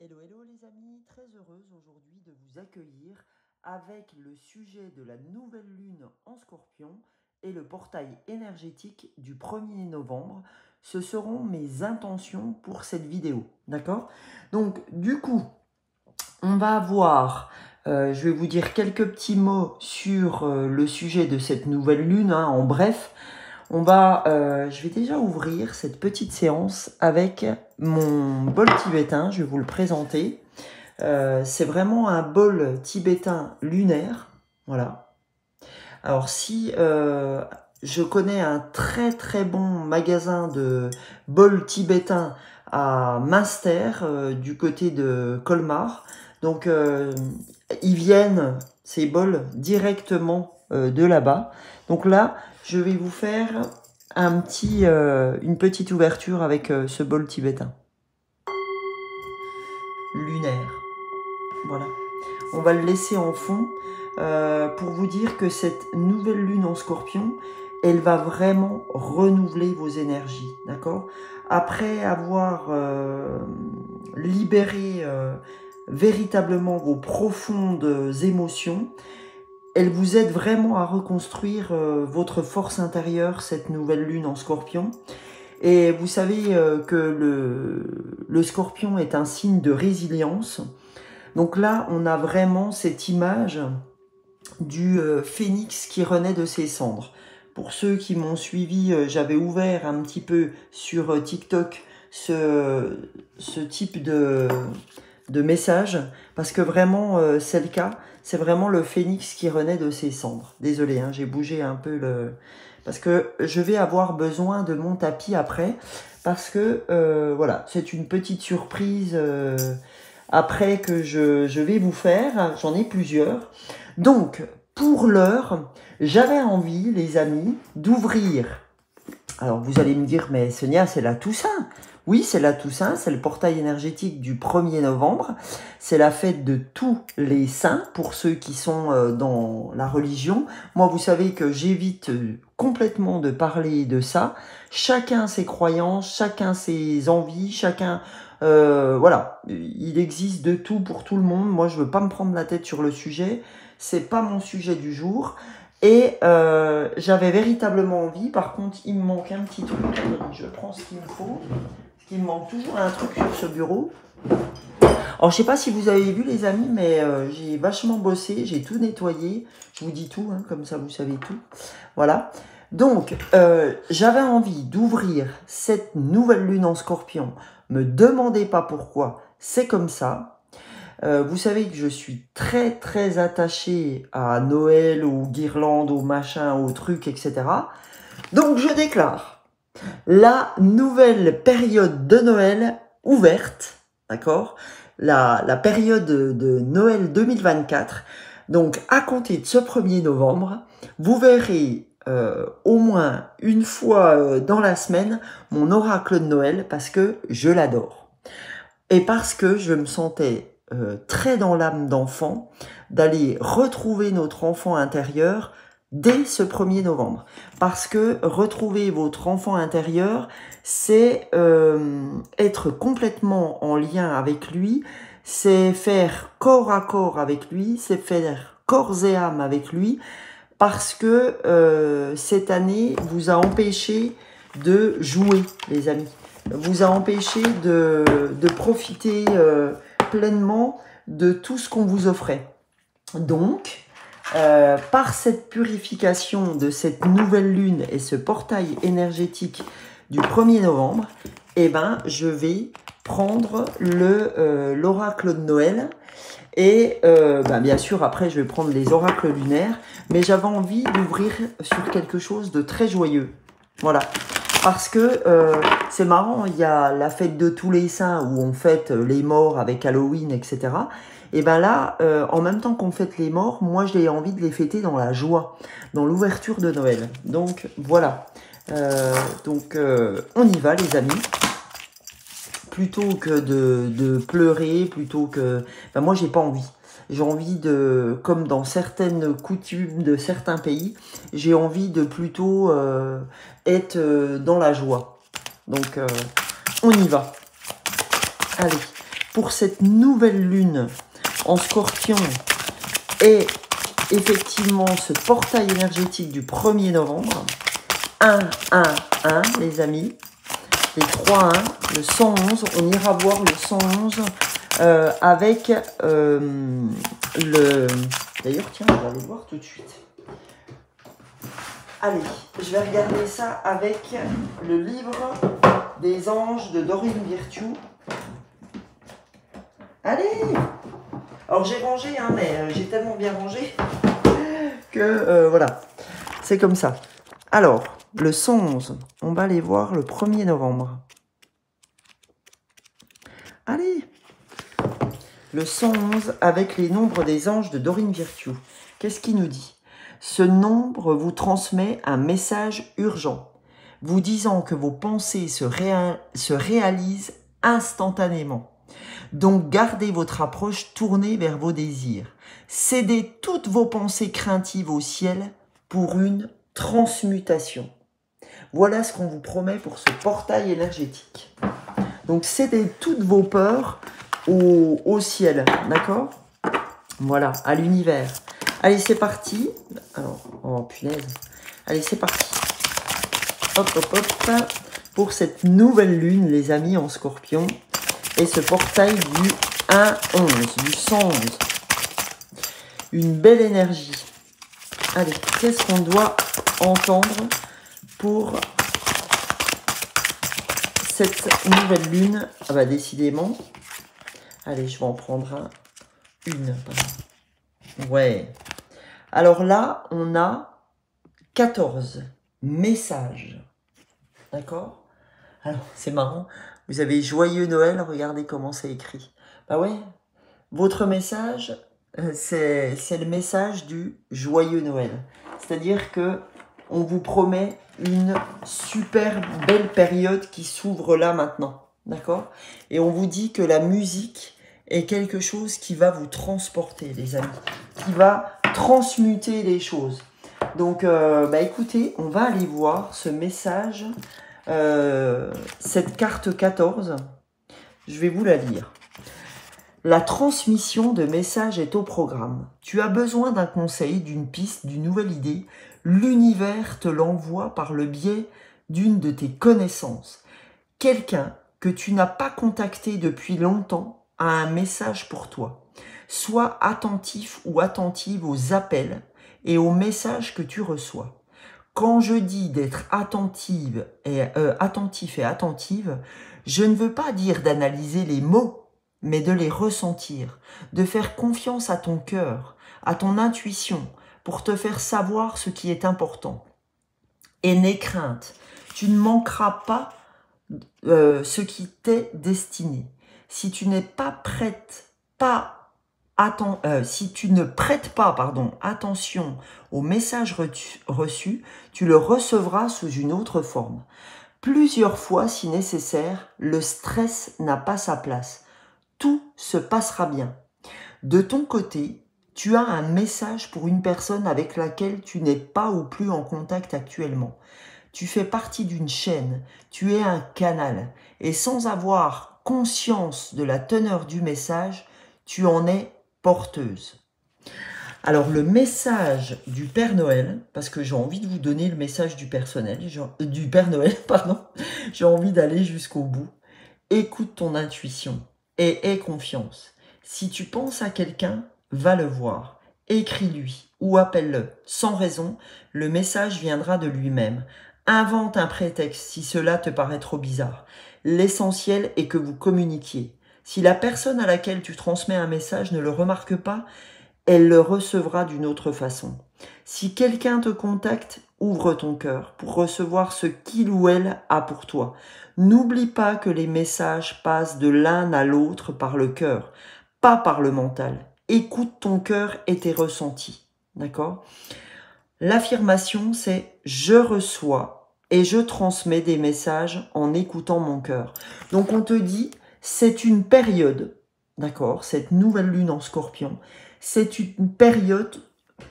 Hello, hello les amis, très heureuse aujourd'hui de vous accueillir avec le sujet de la nouvelle lune en Scorpion et le portail énergétique du 1er novembre. Ce seront mes intentions pour cette vidéo, d'accord? Donc du coup, on va avoir, je vais vous dire quelques petits mots sur le sujet de cette nouvelle lune, hein, en bref. Je vais déjà ouvrir cette petite séance avec mon bol tibétain. Je vais vous le présenter. C'est vraiment un bol tibétain lunaire. Voilà. Alors si je connais un très très bon magasin de bols tibétains à Münster, du côté de Colmar. Donc ils viennent, ces bols, directement de là-bas. Donc là, je vais vous faire une petite ouverture avec ce bol tibétain. Lunaire. Voilà. On va le laisser en fond pour vous dire que cette nouvelle lune en Scorpion, elle va vraiment renouveler vos énergies, d'accord? Après avoir libéré véritablement vos profondes émotions, elle vous aide vraiment à reconstruire votre force intérieure, cette nouvelle lune en Scorpion. Et vous savez que le Scorpion est un signe de résilience. Donc là, on a vraiment cette image du phénix qui renaît de ses cendres. Pour ceux qui m'ont suivi, j'avais ouvert un petit peu sur TikTok ce type de message, parce que vraiment, c'est le cas. C'est vraiment le phénix qui renaît de ses cendres. Désolé, hein, j'ai bougé un peu le... Parce que je vais avoir besoin de mon tapis après, parce que, voilà, c'est une petite surprise après que je vais vous faire. J'en ai plusieurs. Donc, pour l'heure, j'avais envie, les amis, d'ouvrir. Alors, vous allez me dire, mais Sonia, c'est la Toussaint. Oui, c'est la Toussaint, c'est le portail énergétique du 1er novembre. C'est la fête de tous les saints, pour ceux qui sont dans la religion. Moi, vous savez que j'évite complètement de parler de ça. Chacun ses croyances, chacun ses envies, chacun... voilà, il existe de tout pour tout le monde. Moi, je veux pas me prendre la tête sur le sujet. C'est pas mon sujet du jour. Et j'avais véritablement envie. Par contre, il me manque un petit truc. Je prends ce qu'il me faut. Parce qu'il me manque toujours un truc sur ce bureau. Alors, je sais pas si vous avez vu, les amis, mais j'ai vachement bossé. J'ai tout nettoyé. Je vous dis tout, hein, comme ça, vous savez tout. Voilà. Donc, j'avais envie d'ouvrir cette nouvelle lune en Scorpion. Me demandez pas pourquoi. C'est comme ça. Vous savez que je suis très très attachée à Noël, aux guirlandes, aux machins, aux trucs, etc. Donc je déclare la nouvelle période de Noël ouverte, d'accord? La période de Noël 2024. Donc à compter de ce 1er novembre, vous verrez au moins une fois dans la semaine mon oracle de Noël, parce que je l'adore. Et parce que je me sentais très dans l'âme d'enfant, d'aller retrouver notre enfant intérieur dès ce 1er novembre. Parce que retrouver votre enfant intérieur, c'est être complètement en lien avec lui, c'est faire corps à corps avec lui, c'est faire corps et âme avec lui, parce que cette année vous a empêché de jouer, les amis. Vous a empêché de profiter pleinement de tout ce qu'on vous offrait. Donc, par cette purification de cette nouvelle lune et ce portail énergétique du 1er novembre, eh ben, je vais prendre l'oracle de Noël. Et bien sûr, après, je vais prendre les oracles lunaires. Mais j'avais envie d'ouvrir sur quelque chose de très joyeux. Voilà. Parce que c'est marrant, il y a la fête de tous les saints où on fête les morts avec Halloween, etc. Et ben là, en même temps qu'on fête les morts, moi j'ai envie de les fêter dans la joie, dans l'ouverture de Noël. Donc voilà. On y va, les amis. Plutôt que de pleurer, plutôt que... Ben moi j'ai pas envie. J'ai envie de, comme dans certaines coutumes de certains pays, j'ai envie de plutôt être dans la joie. Donc, on y va. Allez, pour cette nouvelle lune en Scorpion et effectivement ce portail énergétique du 1er novembre. 1, 1, 1, les amis. Les 3, 1, le 111. On ira voir le 111 avec le... D'ailleurs, tiens, on va aller voir tout de suite. Allez, je vais regarder ça avec le livre des anges de Dorine Virtue. Allez! Alors j'ai rangé, hein, mais j'ai tellement bien rangé que voilà, c'est comme ça. Alors, le 111, on va aller voir le 1er novembre. Allez! Le 111 avec les nombres des anges de Dorine Virtue. Qu'est-ce qu'il nous dit? Ce nombre vous transmet un message urgent, vous disant que vos pensées se réalisent instantanément. Donc gardez votre approche tournée vers vos désirs. Cédez toutes vos pensées craintives au ciel pour une transmutation. Voilà ce qu'on vous promet pour ce portail énergétique. Donc cédez toutes vos peurs au ciel, d'accord? Voilà, à l'univers. Allez, c'est parti. Alors, oh punaise. Allez, c'est parti. Hop, hop, hop. Pour cette nouvelle lune, les amis, en Scorpion. Et ce portail du 1-11, du 111. Une belle énergie. Allez, qu'est-ce qu'on doit entendre pour cette nouvelle lune? Ah bah, décidément. Allez, je vais en prendre une. Ouais. Alors là, on a 14 messages. D'accord? Alors, c'est marrant. Vous avez Joyeux Noël, regardez comment c'est écrit. Bah ouais, votre message, c'est le message du Joyeux Noël. C'est-à-dire que on vous promet une super belle période qui s'ouvre là maintenant. D'accord? Et on vous dit que la musique est quelque chose qui va vous transporter, les amis. Qui va transmuter les choses. Donc, bah écoutez, on va aller voir ce message, cette carte 14. Je vais vous la lire. La transmission de messages est au programme. Tu as besoin d'un conseil, d'une piste, d'une nouvelle idée. L'univers te l'envoie par le biais d'une de tes connaissances. Quelqu'un que tu n'as pas contacté depuis longtemps a un message pour toi. Sois attentif ou attentive aux appels et aux messages que tu reçois. Quand je dis d'être attentif et attentive, je ne veux pas dire d'analyser les mots, mais de les ressentir, de faire confiance à ton cœur, à ton intuition, pour te faire savoir ce qui est important. Et n'aie crainte, tu ne manqueras pas ce qui t'est destiné. Si tu n'es pas prête, si tu ne prêtes pas attention au message reçu, tu le recevras sous une autre forme. Plusieurs fois si nécessaire, le stress n'a pas sa place. Tout se passera bien. De ton côté, tu as un message pour une personne avec laquelle tu n'es pas ou plus en contact actuellement. Tu fais partie d'une chaîne, tu es un canal, et sans avoir conscience de la teneur du message, tu en es porteuse. Alors le message du Père Noël, parce que j'ai envie de vous donner le message du du Père Noël, pardon, j'ai envie d'aller jusqu'au bout. Écoute ton intuition et aie confiance. Si tu penses à quelqu'un, va le voir, écris-lui ou appelle-le. Sans raison, le message viendra de lui-même. Invente un prétexte si cela te paraît trop bizarre. L'essentiel est que vous communiquiez. Si la personne à laquelle tu transmets un message ne le remarque pas, elle le recevra d'une autre façon. Si quelqu'un te contacte, ouvre ton cœur pour recevoir ce qu'il ou elle a pour toi. N'oublie pas que les messages passent de l'un à l'autre par le cœur, pas par le mental. Écoute ton cœur et tes ressentis. D'accord ? L'affirmation, c'est « je reçois et je transmets des messages en écoutant mon cœur ». Donc on te dit, c'est une période, d'accord, cette nouvelle lune en Scorpion, c'est une période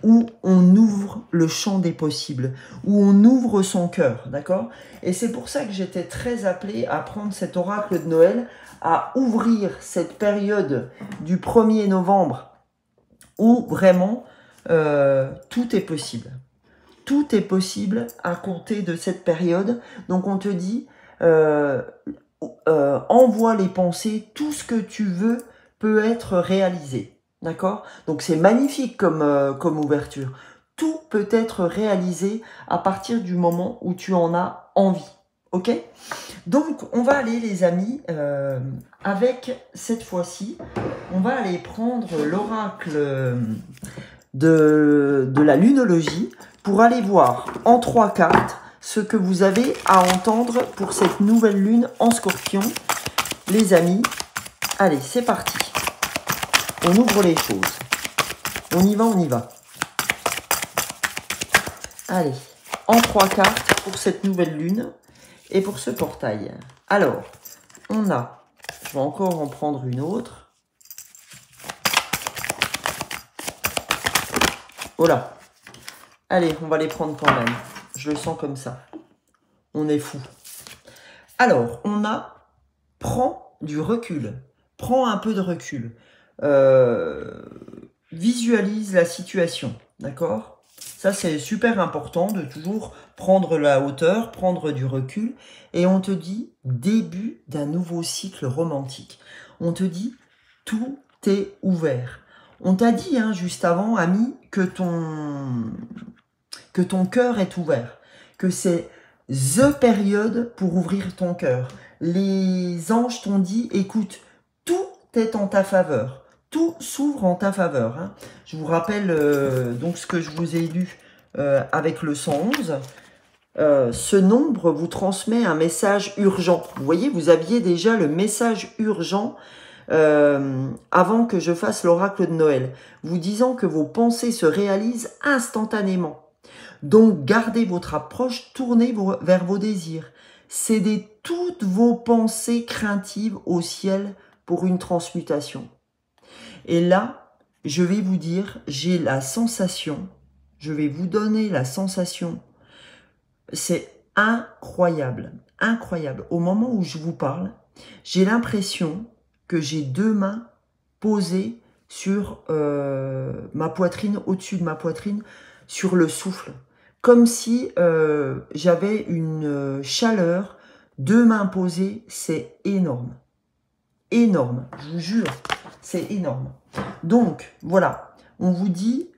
où on ouvre le champ des possibles, où on ouvre son cœur, d'accord? Et c'est pour ça que j'étais très appelée à prendre cet oracle de Noël à ouvrir cette période du 1er novembre où vraiment tout est possible. Tout est possible à compter de cette période. Donc on te dit, envoie les pensées, tout ce que tu veux peut être réalisé. D'accord? Donc c'est magnifique comme ouverture. Tout peut être réalisé à partir du moment où tu en as envie. Ok? Donc on va aller les amis, avec cette fois-ci, on va aller prendre l'oracle de la lunologie pour aller voir en 3 cartes ce que vous avez à entendre pour cette nouvelle lune en Scorpion. Les amis, allez, c'est parti. On ouvre les choses. On y va, on y va. Allez, en 3 cartes pour cette nouvelle lune et pour ce portail. Alors, on a, je vais encore en prendre une autre. Oh là. Allez, on va les prendre quand même. Je le sens comme ça. On est fou. Alors, on a, prends du recul. Prends un peu de recul. Visualise la situation. D'accord? Ça, c'est super important de toujours prendre la hauteur, prendre du recul. Et on te dit, début d'un nouveau cycle romantique. On te dit, tout est ouvert. On t'a dit, hein, juste avant, ami, que ton cœur est ouvert. Que c'est the période pour ouvrir ton cœur. Les anges t'ont dit, écoute, tout est en ta faveur. Tout s'ouvre en ta faveur. Hein. Je vous rappelle donc ce que je vous ai lu avec le 111. Ce nombre vous transmet un message urgent. Vous voyez, vous aviez déjà le message urgent avant que je fasse l'oracle de Noël, vous disant que vos pensées se réalisent instantanément. Donc, gardez votre approche, tournez vers vos désirs. Cédez toutes vos pensées craintives au ciel pour une transmutation. Et là, je vais vous dire, j'ai la sensation, je vais vous donner la sensation, c'est incroyable, incroyable. Au moment où je vous parle, j'ai l'impression que j'ai 2 mains posées sur ma poitrine, au-dessus de ma poitrine, sur le souffle. Comme si j'avais une chaleur, 2 mains posées, c'est énorme. Énorme, je vous jure, c'est énorme. Donc, voilà, on vous dit,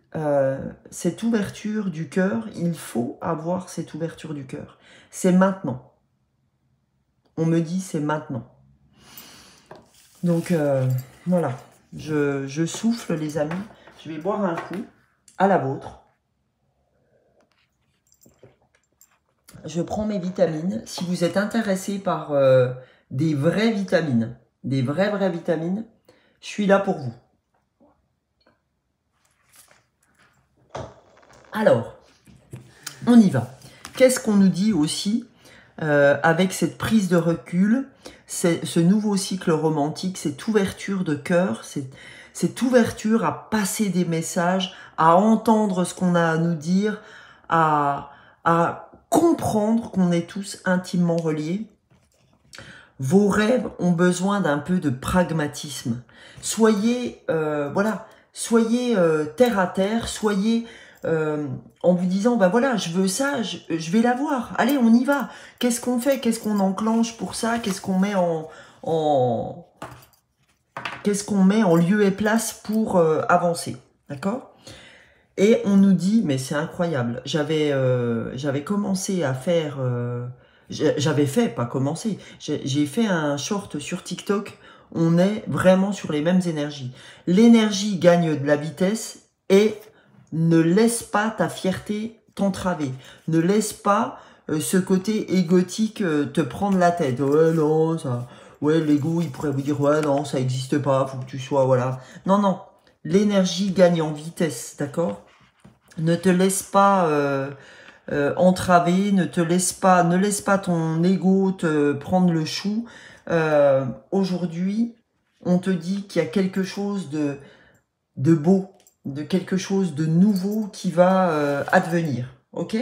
cette ouverture du cœur, il faut avoir cette ouverture du cœur. C'est maintenant. On me dit, c'est maintenant. Donc, voilà, je souffle, les amis. Je vais boire un coup à la vôtre. Je prends mes vitamines. Si vous êtes intéressé par des vraies vitamines, des vraies vitamines, je suis là pour vous. Alors, on y va. Qu'est-ce qu'on nous dit aussi avec cette prise de recul, ce nouveau cycle romantique, cette ouverture de cœur, cette ouverture à passer des messages, à entendre ce qu'on a à nous dire, à comprendre qu'on est tous intimement reliés. Vos rêves ont besoin d'un peu de pragmatisme. Soyez, voilà, soyez terre à terre, soyez en vous disant, bah voilà, je veux ça, je vais l'avoir. Allez, on y va. Qu'est-ce qu'on fait? Qu'est-ce qu'on enclenche pour ça? Qu'est-ce qu'on met qu'est-ce qu'on met en lieu et place pour avancer? D'accord? Et on nous dit, mais c'est incroyable, j'avais commencé à faire, j'avais fait, pas commencé, j'ai fait un short sur TikTok, on est vraiment sur les mêmes énergies. L'énergie gagne de la vitesse et ne laisse pas ta fierté t'entraver. Ne laisse pas ce côté égotique te prendre la tête. Ouais, non, ça, ouais, l'ego, il pourrait vous dire, ouais, non, ça n'existe pas, faut que tu sois, voilà. Non, non, l'énergie gagne en vitesse, d'accord? Ne te laisse pas entraver, ne laisse pas ton ego te prendre le chou. Aujourd'hui, on te dit qu'il y a quelque chose de beau, de quelque chose de nouveau qui va advenir, ok?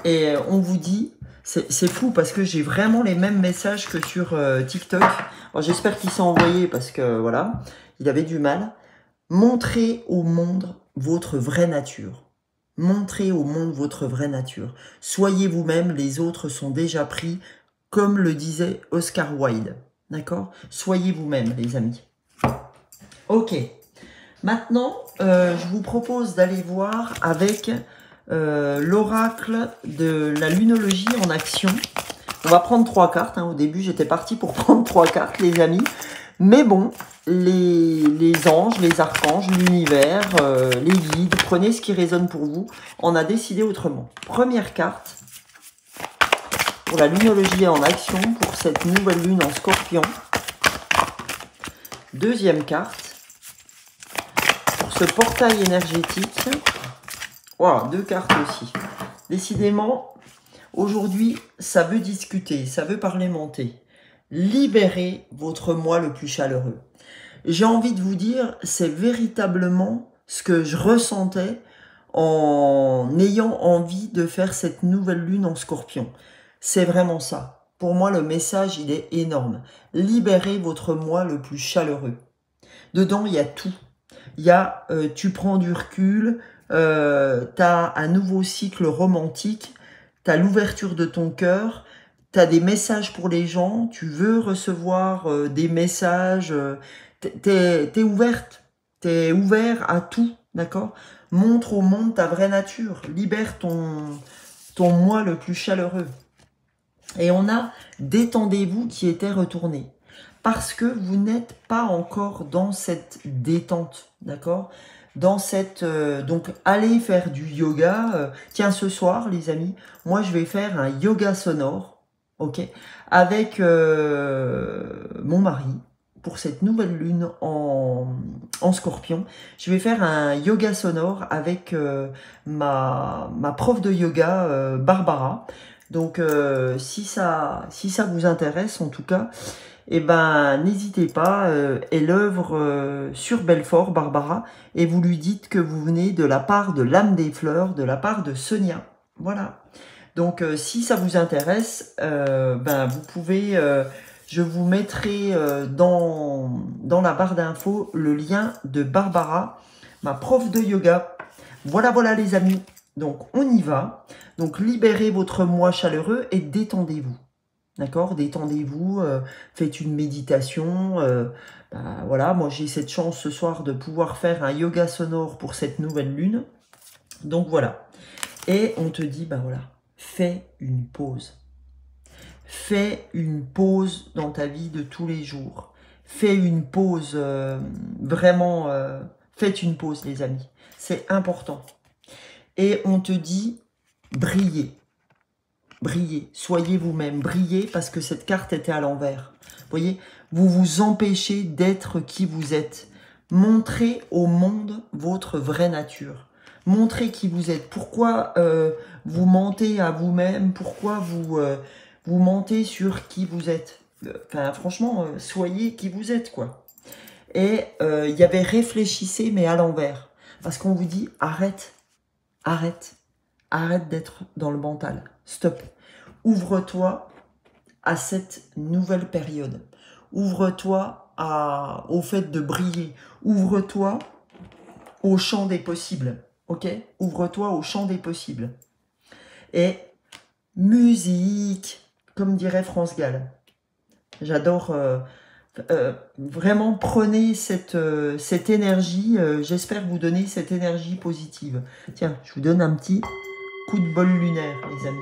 Et on vous dit, C'est fou parce que j'ai vraiment les mêmes messages que sur TikTok. J'espère qu'il s'est envoyé parce que voilà, il avait du mal. Montrez au monde votre vraie nature. Montrez au monde votre vraie nature. Soyez vous-même, les autres sont déjà pris, comme le disait Oscar Wilde. D'accord? Soyez vous-même, les amis. Ok. Maintenant, je vous propose d'aller voir avec l'oracle de la lunologie en action. On va prendre 3 cartes. Hein. Au début, j'étais parti pour prendre 3 cartes, les amis. Mais bon, les anges, les archanges, l'univers, les guides, prenez ce qui résonne pour vous. On a décidé autrement. Première carte pour la lunologie en action, pour cette nouvelle lune en scorpion. Deuxième carte pour ce portail énergétique. Voilà, 2 cartes aussi. Décidément, aujourd'hui, ça veut discuter, ça veut parlementer. Libérez votre moi le plus chaleureux. J'ai envie de vous dire, c'est véritablement ce que je ressentais en ayant envie de faire cette nouvelle lune en scorpion. C'est vraiment ça. Pour moi, le message, il est énorme. Libérez votre moi le plus chaleureux. Dedans, il y a tout. Il y a, tu prends du recul, tu as un nouveau cycle romantique, tu as l'ouverture de ton cœur, tu as des messages pour les gens, tu veux recevoir des messages, t'es ouverte, t'es ouvert à tout, d'accord? Montre au monde ta vraie nature, libère ton moi le plus chaleureux. Et on a détendez-vous qui était retourné. Parce que vous n'êtes pas encore dans cette détente, d'accord? Dans cette... donc, allez faire du yoga. Tiens, ce soir, les amis, moi, je vais faire un yoga sonore, ok? Avec mon mari, pour cette nouvelle lune en scorpion. Je vais faire un yoga sonore avec ma prof de yoga, Barbara. Donc, si ça vous intéresse, en tout cas, eh ben, n'hésitez pas, elle œuvre sur Belfort, Barbara, et vous lui dites que vous venez de la part de l'âme des fleurs, de la part de Sonia. Voilà. Donc, si ça vous intéresse, ben, vous pouvez, je vous mettrai dans la barre d'infos le lien de Barbara, ma prof de yoga. Voilà, voilà les amis. Donc, on y va. Donc, libérez votre moi chaleureux et détendez-vous. D'accord? Détendez-vous, faites une méditation. Ben, voilà, moi j'ai cette chance ce soir de pouvoir faire un yoga sonore pour cette nouvelle lune. Donc voilà. Et on te dit, ben voilà, fais une pause. Fais une pause dans ta vie de tous les jours. Fais une pause, vraiment, faites une pause les amis. C'est important. Et on te dit, brillez. Brillez, soyez vous-même, brillez parce que cette carte était à l'envers. Vous voyez, vous vous empêchez d'être qui vous êtes. Montrez au monde votre vraie nature. Montrez qui vous êtes. Pourquoi vous mentez à vous-même? Pourquoi vous mentez sur qui vous êtes? Enfin, franchement, soyez qui vous êtes, quoi. Et il y avait réfléchissez, mais à l'envers. Parce qu'on vous dit, arrête, arrête. Arrête d'être dans le mental. Stop. Ouvre-toi à cette nouvelle période. Ouvre-toi au fait de briller. Ouvre-toi au champ des possibles. Ok? Ouvre-toi au champ des possibles. Et musique, comme dirait France Gall. J'adore... vraiment, prenez cette énergie. J'espère vous donner cette énergie positive. Tiens, je vous donne un petit... coup de bol lunaire, les amis.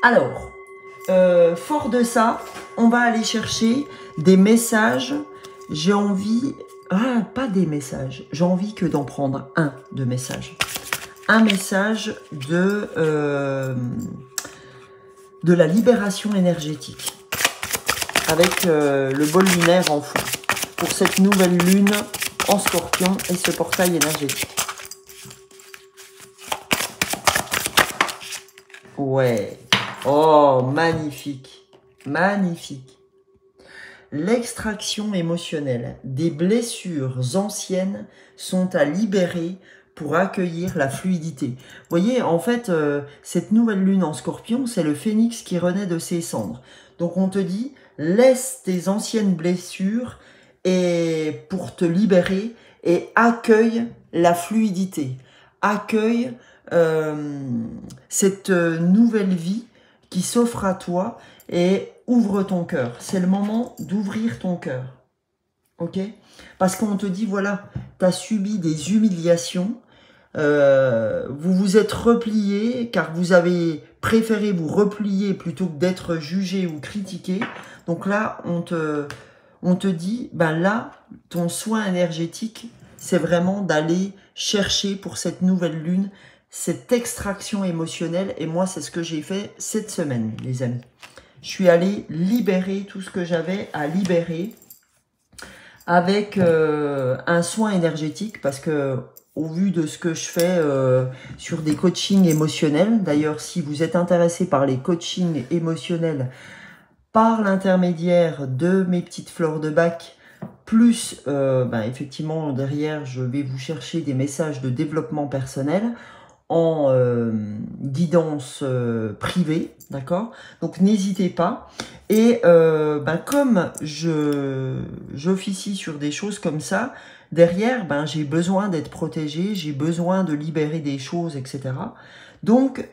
Alors, fort de ça, on va aller chercher des messages. J'ai envie... Ah, pas des messages. J'ai envie que d'en prendre un de message. Un message de la libération énergétique. Avec le bol lunaire en fond. Pour cette nouvelle lune en scorpion et ce portail énergétique. Ouais. Oh, magnifique. Magnifique. L'extraction émotionnelle des blessures anciennes sont à libérer pour accueillir la fluidité. Vous voyez, en fait, cette nouvelle lune en Scorpion, c'est le phénix qui renaît de ses cendres. Donc on te dit, laisse tes anciennes blessures et pour te libérer et accueille la fluidité. Accueille cette nouvelle vie qui s'offre à toi et ouvre ton cœur. C'est le moment d'ouvrir ton cœur. Ok? Parce qu'on te dit, voilà, tu as subi des humiliations, vous vous êtes replié car vous avez préféré vous replier plutôt que d'être jugé ou critiqué. Donc là, on te dit, ben là, ton soin énergétique, c'est vraiment d'aller chercher pour cette nouvelle lune cette extraction émotionnelle. Et moi, c'est ce que j'ai fait cette semaine, les amis. Je suis allée libérer tout ce que j'avais à libérer avec un soin énergétique parce que au vu de ce que je fais sur des coachings émotionnels, d'ailleurs si vous êtes intéressé par les coachings émotionnels par l'intermédiaire de mes petites fleurs de bac, plus effectivement derrière je vais vous chercher des messages de développement personnel en guidance privée, d'accord? Donc n'hésitez pas. Et comme j'officie sur des choses comme ça, derrière, j'ai besoin d'être protégé, j'ai besoin de libérer des choses, etc. Donc,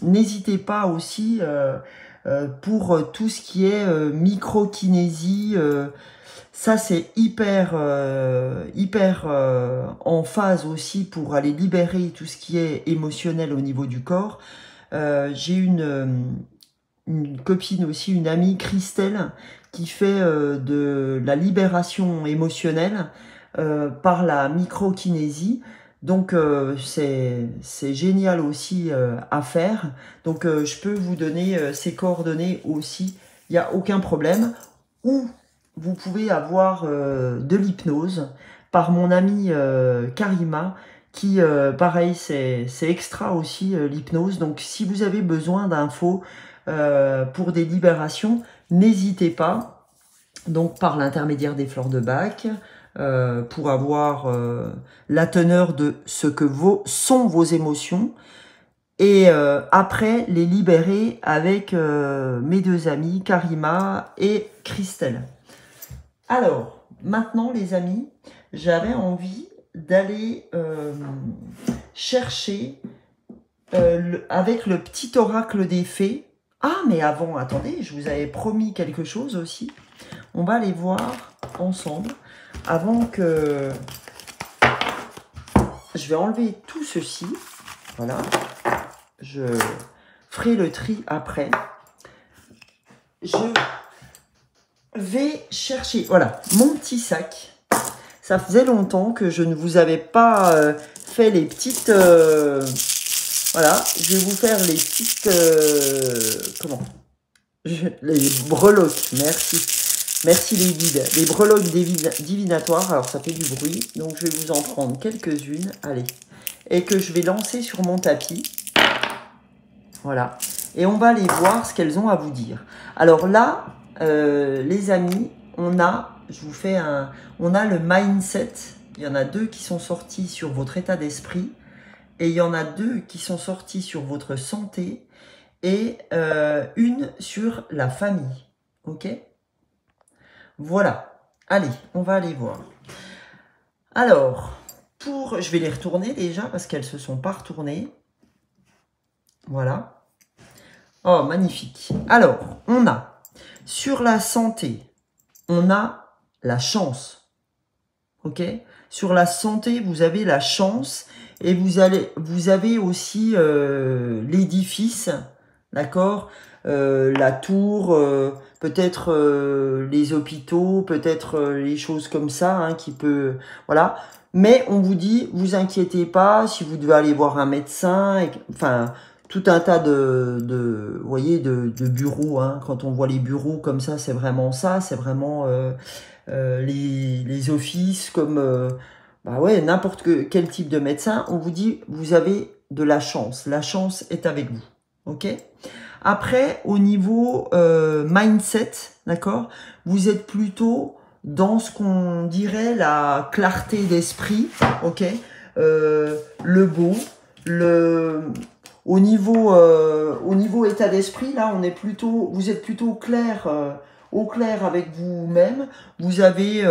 n'hésitez pas aussi pour tout ce qui est microkinésie. Ça, c'est hyper en phase aussi pour aller libérer tout ce qui est émotionnel au niveau du corps. J'ai une copine aussi, une amie, Christelle, qui fait de la libération émotionnelle par la microkinésie. Donc, c'est génial aussi à faire. Donc, je peux vous donner ses coordonnées aussi. Il n'y a aucun problème. Ou vous pouvez avoir de l'hypnose par mon amie Karima, qui, pareil, c'est extra aussi l'hypnose. Donc, si vous avez besoin d'infos pour des libérations, n'hésitez pas. Donc, par l'intermédiaire des fleurs de bac, pour avoir la teneur de ce que sont vos émotions. Et après, les libérer avec mes deux amies, Karima et Christelle. Alors, maintenant, les amis, j'avais envie d'aller chercher avec le petit oracle des fées. Ah, mais avant, attendez, je vous avais promis quelque chose aussi. On va aller voir ensemble. Avant que... Je vais enlever tout ceci. Voilà. Je ferai le tri après. Je vais chercher, voilà, mon petit sac. Ça faisait longtemps que je ne vous avais pas fait les petites... voilà, je vais vous faire les petites... les breloques, merci. Merci les guides. Les breloques divinatoires, alors ça fait du bruit, donc je vais vous en prendre quelques-unes, allez. Et que je vais lancer sur mon tapis. Voilà. Et on va aller voir ce qu'elles ont à vous dire. Alors là, les amis, on a le mindset. Il y en a 2 qui sont sortis sur votre état d'esprit. Et il y en a 2 qui sont sortis sur votre santé. Et une sur la famille. Ok ? Voilà. Allez, on va aller voir. Alors, je vais les retourner déjà parce qu'elles ne se sont pas retournées. Voilà. Oh, magnifique. Alors, on a, sur la santé, on a la chance. Ok ? Sur la santé, vous avez la chance et vous avez aussi l'édifice, d'accord ? La tour, peut-être les hôpitaux, peut-être les choses comme ça, hein, qui peut... Voilà. Mais on vous dit, vous inquiétez pas, si vous devez aller voir un médecin, enfin... Tout un tas vous voyez, de bureaux, hein. Quand on voit les bureaux comme ça, c'est vraiment ça, c'est vraiment les offices comme n'importe quel type de médecin. On vous dit, vous avez de la chance est avec vous, ok ? Après, au niveau mindset, d'accord, vous êtes plutôt dans ce qu'on dirait la clarté d'esprit, ok ? le beau, au niveau état d'esprit, là, vous êtes plutôt au clair avec vous-même. Vous avez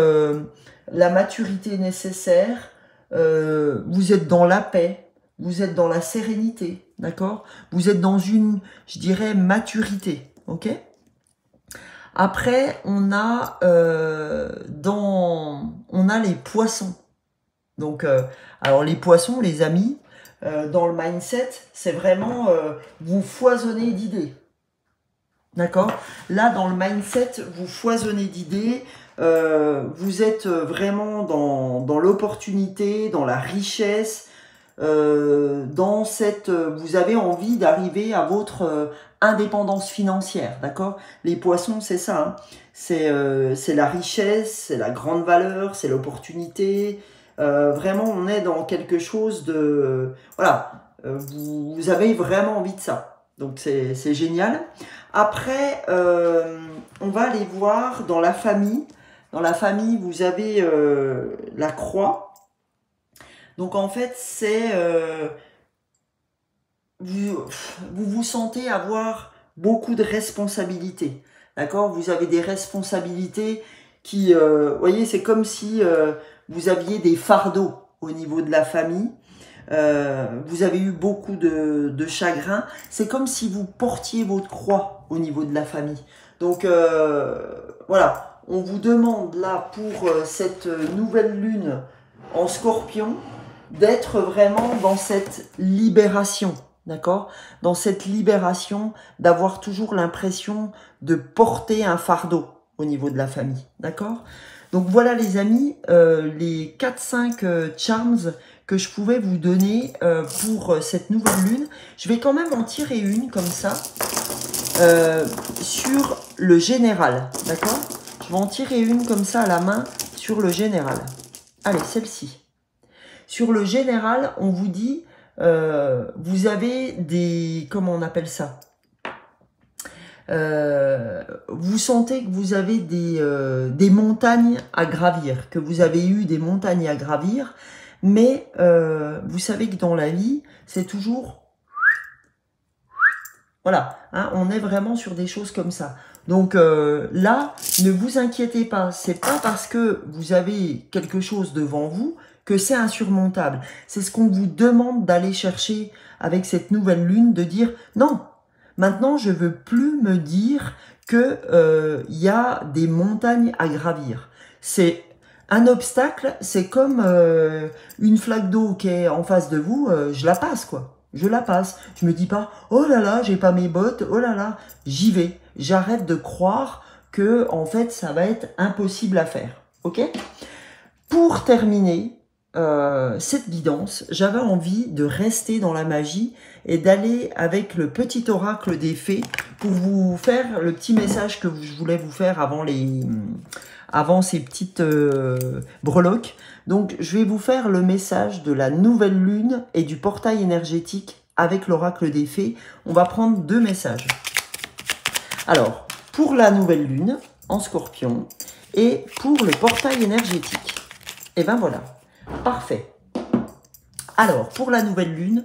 la maturité nécessaire. Vous êtes dans la paix. Vous êtes dans la sérénité. D'accord? Vous êtes dans une, je dirais, maturité. Ok? Après, on a les poissons. Donc, alors les poissons, les amis, dans le mindset, c'est vraiment vous foisonnez d'idées. D'accord? Là, dans le mindset, vous foisonnez d'idées. Vous êtes vraiment dans l'opportunité, dans la richesse, vous avez envie d'arriver à votre indépendance financière, d'accord? Les poissons, c'est ça, hein. C'est la richesse, c'est la grande valeur, c'est l'opportunité. Vraiment, on est dans quelque chose de... Voilà, vous avez vraiment envie de ça. Donc, c'est génial. Après, on va aller voir dans la famille. Dans la famille, vous avez la croix. Donc en fait, c'est vous sentez avoir beaucoup de responsabilités, d'accord? Vous avez des responsabilités qui, vous voyez, c'est comme si vous aviez des fardeaux au niveau de la famille. Vous avez eu beaucoup de chagrin. C'est comme si vous portiez votre croix au niveau de la famille. Donc voilà, on vous demande là pour cette nouvelle lune en Scorpion d'être vraiment dans cette libération, d'accord? Dans cette libération, d'avoir toujours l'impression de porter un fardeau au niveau de la famille, d'accord? Donc voilà les amis, les 4-5 charms que je pouvais vous donner pour cette nouvelle lune. Je vais quand même en tirer une comme ça, sur le général, d'accord? Je vais en tirer une comme ça à la main sur le général. Allez, celle-ci. Sur le général, on vous dit, vous avez des... Comment on appelle ça? Vous sentez que vous avez des montagnes à gravir, que vous avez eu des montagnes à gravir, mais vous savez que dans la vie, c'est toujours... Voilà, hein, on est vraiment sur des choses comme ça. Donc là, ne vous inquiétez pas, c'est pas parce que vous avez quelque chose devant vous que c'est insurmontable. C'est ce qu'on vous demande d'aller chercher avec cette nouvelle lune, de dire non, maintenant je veux plus me dire que y a des montagnes à gravir. C'est un obstacle, c'est comme une flaque d'eau qui est en face de vous, je la passe quoi. Je la passe. Je me dis pas, oh là là, j'ai pas mes bottes, oh là là, j'y vais. J'arrête de croire que, en fait, ça va être impossible à faire. Ok? Pour terminer cette guidance, j'avais envie de rester dans la magie et d'aller avec le petit oracle des fées pour vous faire le petit message que je voulais vous faire avant ces petites breloques. Donc, je vais vous faire le message de la nouvelle lune et du portail énergétique avec l'oracle des fées. On va prendre 2 messages. Alors, pour la nouvelle lune en Scorpion et pour le portail énergétique. Et ben voilà, parfait. Alors, pour la nouvelle lune,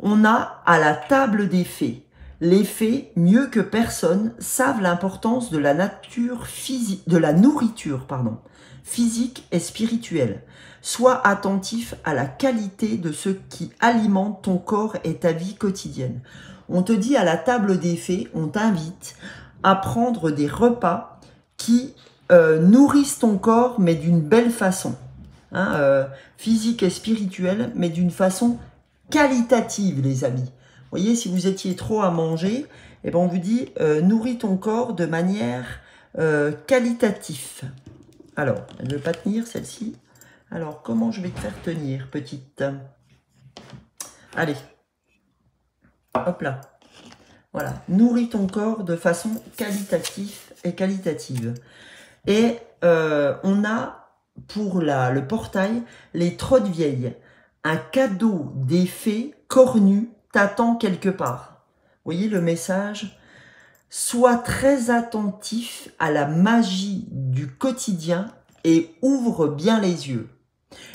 on a à la table des fées. Les fées, mieux que personne, savent l'importance de la nourriture, physique et spirituelle. Sois attentif à la qualité de ce qui alimente ton corps et ta vie quotidienne. On te dit à la table des fées, on t'invite à prendre des repas qui nourrissent ton corps, mais d'une belle façon. Hein, physique et spirituelle, mais d'une façon qualitative, les amis. Vous voyez, si vous étiez trop à manger, eh ben on vous dit nourris ton corps de manière qualitative. Alors, elle ne veut pas tenir celle-ci. Alors, comment je vais te faire tenir, petite? Allez. Hop là. Voilà. Nourris ton corps de façon qualitative et qualitative. Et on a, pour le portail, les trottes vieilles. Un cadeau des fées cornu t'attend quelque part. Vous voyez le message? Sois très attentif à la magie du quotidien et ouvre bien les yeux.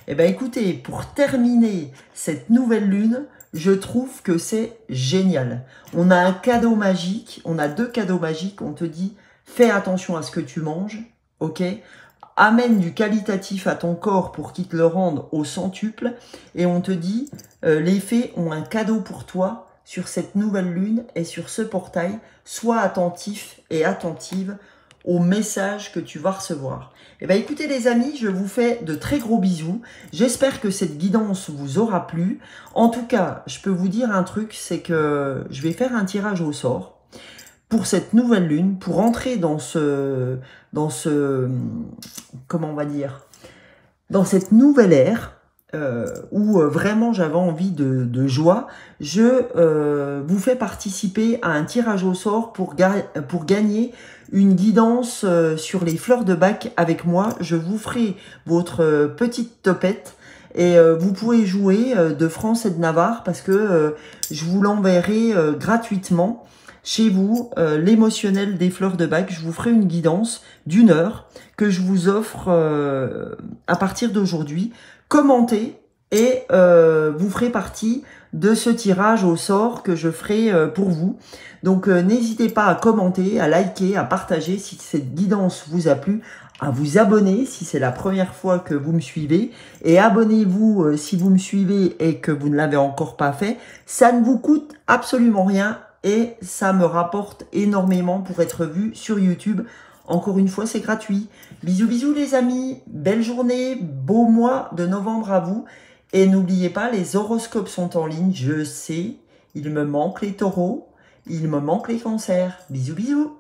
Eh bien écoutez, pour terminer cette nouvelle lune, je trouve que c'est génial. On a un cadeau magique, on a 2 cadeaux magiques, on te dit fais attention à ce que tu manges, ok? Amène du qualitatif à ton corps pour qu'il te le rende au centuple, et on te dit les fées ont un cadeau pour toi sur cette nouvelle lune et sur ce portail. Sois attentif et attentive au message que tu vas recevoir. Eh bien écoutez les amis, je vous fais de très gros bisous. J'espère que cette guidance vous aura plu. En tout cas, je peux vous dire un truc, c'est que je vais faire un tirage au sort pour cette nouvelle lune, pour entrer dans ce, comment on va dire, dans cette nouvelle ère où vraiment j'avais envie de joie. Je vous fais participer à un tirage au sort pour gagner une guidance sur les fleurs de Bach avec moi. Je vous ferai votre petite topette et vous pouvez jouer de France et de Navarre parce que je vous l'enverrai gratuitement chez vous, l'émotionnel des fleurs de Bach. Je vous ferai une guidance d'1 heure que je vous offre à partir d'aujourd'hui. Commentez et vous ferez partie de ce tirage au sort que je ferai pour vous. Donc n'hésitez pas à commenter, à liker, à partager si cette guidance vous a plu, à vous abonner si c'est la première fois que vous me suivez, et abonnez-vous si vous me suivez et que vous ne l'avez encore pas fait. Ça ne vous coûte absolument rien et ça me rapporte énormément pour être vu sur YouTube. Encore une fois, c'est gratuit. Bisous, bisous les amis. Belle journée, beau mois de novembre à vous. Et n'oubliez pas, les horoscopes sont en ligne. Je sais, il me manque les taureaux, il me manque les cancers. Bisous, bisous.